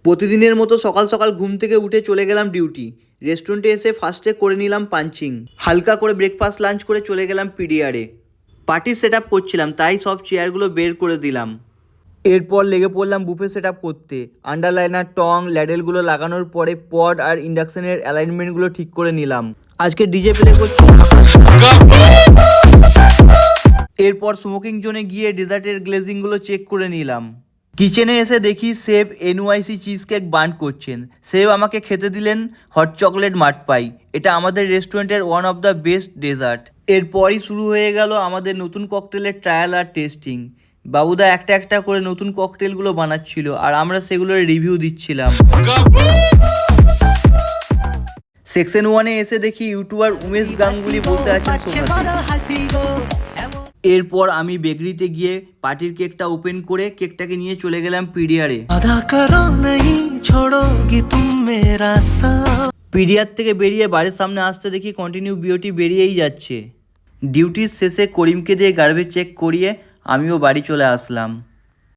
প্রতিদিনের মতো সকাল সকাল ঘুম থেকে উঠে চলে গেলাম ডিউটি। রেস্টুরেন্টে এসে ফার্স্টে করে নিলাম পাঞ্চিং, হালকা করে ব্রেকফাস্ট লাঞ্চ করে চলে গেলাম পিডিআরে। পার্টির সেট আপ করছিলাম, তাই সব চেয়ারগুলো বের করে দিলাম। এরপর লেগে পড়লাম বুফে সেট আপ করতে। আন্ডারলাইনার, টং, ল্যাডেলগুলো লাগানোর পরে পড আর ইন্ডাকশনের অ্যালাইনমেন্টগুলো ঠিক করে নিলাম। আজকে ডিজে প্লে করছি। এরপর স্মোকিং জোনে গিয়ে ডেজার্টের গ্লেজিংগুলো চেক করে নিলাম। কিচেনে এসে দেখি chef NYC cheese cake burn করছেন। শেফ আমাকে খেতে দিলেন হট চকলেট মাট পাই। এটা আমাদের রেস্টুরেন্টের one of the best dessert. এরপরই শুরু হয়ে গেল আমাদের নতুন ককটেলের ট্রায়াল আর টেস্টিং। বাবুদা একটা একটা করে নতুন ককটেলগুলো বানাচ্ছিল আর আমরা সেগুলোর রিভিউ দিচ্ছিলাম। সেকশন 1-এ এসে দেখি ইউটিউবার উমেশ গাঙ্গুলি বসে আছেন সোফাতে। এরপর আমি বেকারিতে গিয়ে পার্টির কেকটা ওপেন করে কেকটাকে নিয়ে চলে গেলাম পিডিআরে। পিডিআর থেকে বেরিয়ে বাড়ির সামনে আসতে দেখি কন্টিনিউ বিওটি বেরিয়েই যাচ্ছে। ডিউটির শেষে করিমকে দিয়ে গার্বেজ চেক করিয়ে আমিও বাড়ি চলে আসলাম।